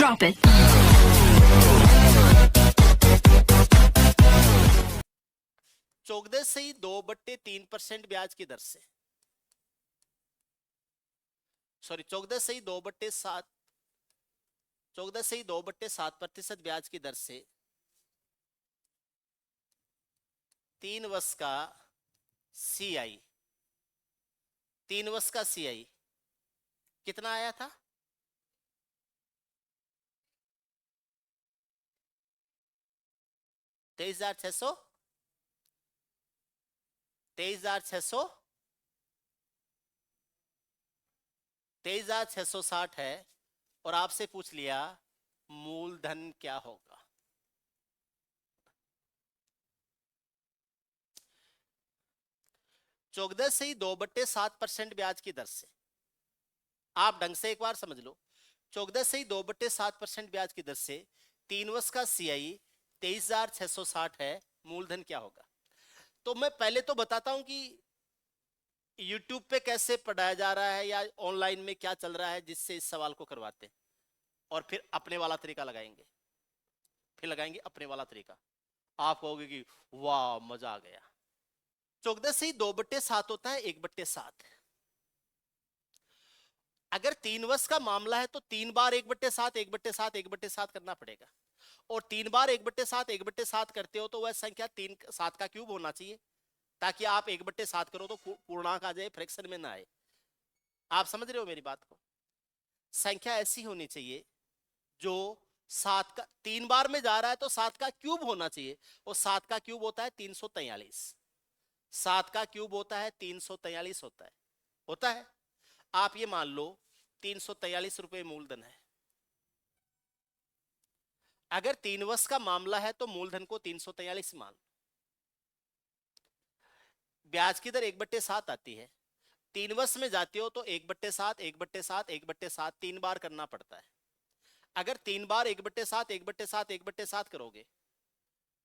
Drop it. 14.2/3% ब्याज की दर से, सॉरी 14.2/7 ब्याज की दर से 3 वर्ष का सीआई, 3 वर्ष का सीआई कितना आया था? 23,600, 23,600, 23,660 है। और आपसे पूछ लिया मूलधन क्या होगा। चौदह से ही 2/7% ब्याज की दर से, आप ढंग से एक बार समझ लो, 14 से ही 2/7% ब्याज की दर से 3 वर्ष का सीआई 23,660 है, मूलधन क्या होगा। तो मैं पहले तो बताता हूं कि YouTube पे कैसे पढ़ाया जा रहा है या ऑनलाइन में क्या चल रहा है जिससे इस सवाल को करवाते हैं, और फिर अपने वाला तरीका लगाएंगे, फिर लगाएंगे अपने वाला तरीका। आप कहोगे कि वाह मजा आ गया। 14 से ही 2/7 होता है 1/7। अगर 3 वर्ष का मामला है तो 3 बार 1/7 1/7 1/7 करना पड़ेगा, और 3 बार 1/7 1/7 करते हो तो वह संख्या 3 7 का क्यूब होना चाहिए, ताकि आप 1/7 करो तो पूर्णांक आ जाए, फ्रैक्शन में ना आए। आप समझ रहे हो मेरी बात को? संख्या ऐसी होनी चाहिए जो 7 का 3 बार में जा रहा है तो 7 का क्यूब होना चाहिए, और 7 का क्यूब होता है 343, 7 का क्यूब होता है 343 होता है। आप ये मान लो 343 रुपए मूलधन है। अगर 3 वर्ष का मामला है तो मूलधन को 343 मान लो। ब्याज की दर 1/7 आती है, 3 वर्ष में जाती हो तो 1/7 1/7 1/7 3 बार करना पड़ता है। अगर 3 बार 1/7 1/7 1/7 करोगे,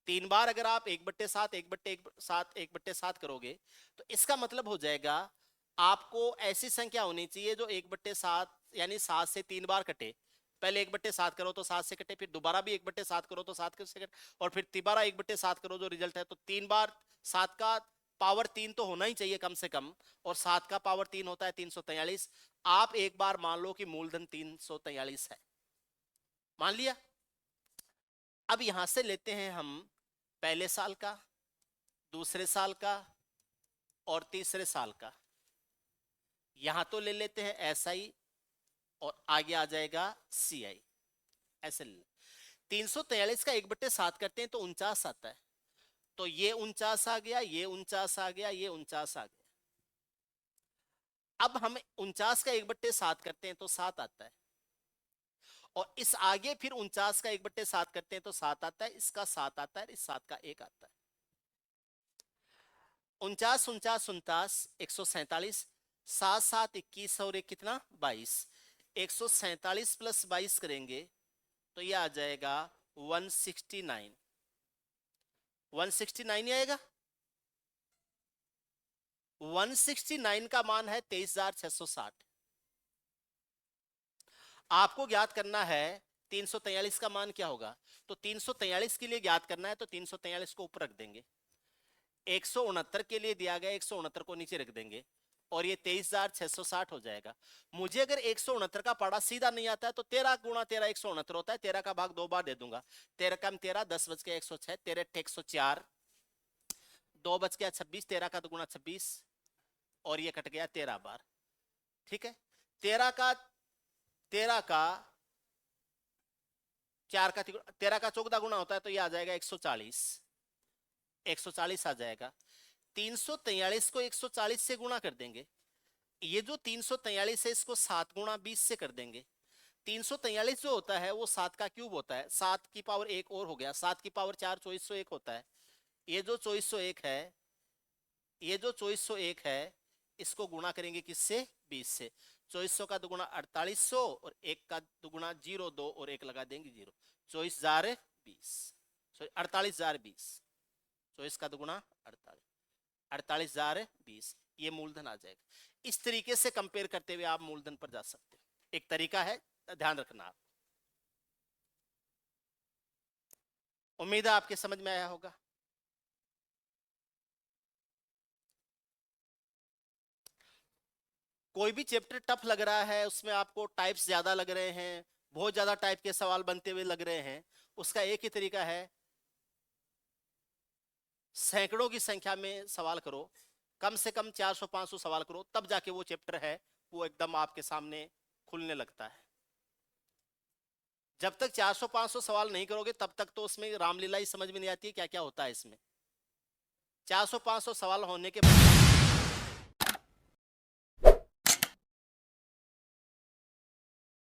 3 बार अगर आप 1/7 1/7 1/7 करोगे तो इसका मतलब हो जाएगा आपको ऐसी संख्या होनी चाहिए जो 1/7 यानी 7 से 3 बार कटे। पहले 1/7 करो तो 7 से कटे, फिर दोबारा भी 1/7 करो तो 7 से कटे, और फिर दोबारा 1/7 करो जो रिजल्ट है। तो 3 बार 7 का पावर 3 तो होना ही चाहिए कम से कम, और 7 का पावर 3 होता है 343। आप एक बार मान लो कि मूलधन 343 है, मान लिया। अब यहां से लेते हैं हम पहले साल का, दूसरे साल का और तीसरे साल का। यहां तो ले लेते हैं एसआई और आगे आ जाएगा सीआई। ऐसे 343 का 1/7 करते हैं तो 49 आता है, तो ये 49 आ गया, ये 49 आ गया, ये 49 आ गया। अब हम 49 का 1/7 करते हैं तो 7 आता है, और इस आगे फिर 49 का 1/7 करते हैं तो 7 आता है, इसका 7 आता है, इस 7 का 1 आता है। 49 49 49 147, 7 7 21 और एक कितना 22, 147 प्लस 22 करेंगे तो ये आ जाएगा 169, 169 ही आएगा। 169 का मान है 23,660। आपको ज्ञात करना है 343 का मान क्या होगा, तो 343 के लिए ज्ञात करना है तो 343 को ऊपर रख देंगे, 169 के लिए दिया गया 169 को नीचे रख देंगे, और ये 23,660 हो जाएगा। मुझे अगर 169 का पढ़ा सीधा नहीं आता है तो 13 गुणा 13 169 होता है, 13 का भाग 2 बार दे दूंगा, 13 कम 13 10 बच गया 106, 13 104, 2 बच गया 26, 13 का 2 गुणा 26, और ये कट गया 13 बार। ठीक है, 13 का 4 का 13 का 14 गुणा होता है तो ये आ जाएगा 140, 140 आ जाएगा। 343 को 140 से गुणा कर देंगे, ये जो 343 है इसको 7 गुणा 20 से कर देंगे। 343 जो होता है वो 7 का क्यूब होता है, 7 की पावर 1 और हो गया, 7 की पावर 4 2401 होता है। ये जो 2401 है, ये जो 2401 है इसको गुणा करेंगे किससे 20 से, 2400 का दुगुना 4800 और 1 का दुगुना 02 और 1 लगा देंगे 0, 24,020 सॉरी 48,020, 24 का दुगुना 48, 48,020 ये मूलधन आ जाएगा। इस तरीके से कंपेयर करते हुए आप मूलधन पर जा सकते हो, एक तरीका है, ध्यान रखना आप। उम्मीद है आपके समझ में आया होगा। कोई भी चैप्टर टफ लग रहा है, उसमें आपको टाइप्स ज्यादा लग रहे हैं, बहुत ज्यादा टाइप के सवाल बनते हुए लग रहे हैं, उसका एक ही तरीका है, सैकड़ों की संख्या में सवाल करो, कम से कम 400-500 सवाल करो, तब जाके वो चैप्टर है वो एकदम आपके सामने खुलने लगता है। जब तक 400-500 सवाल नहीं करोगे तब तक तो उसमें रामलीला ही समझ में नहीं आती है क्या क्या होता है इसमें। 400-500 सवाल होने के बाद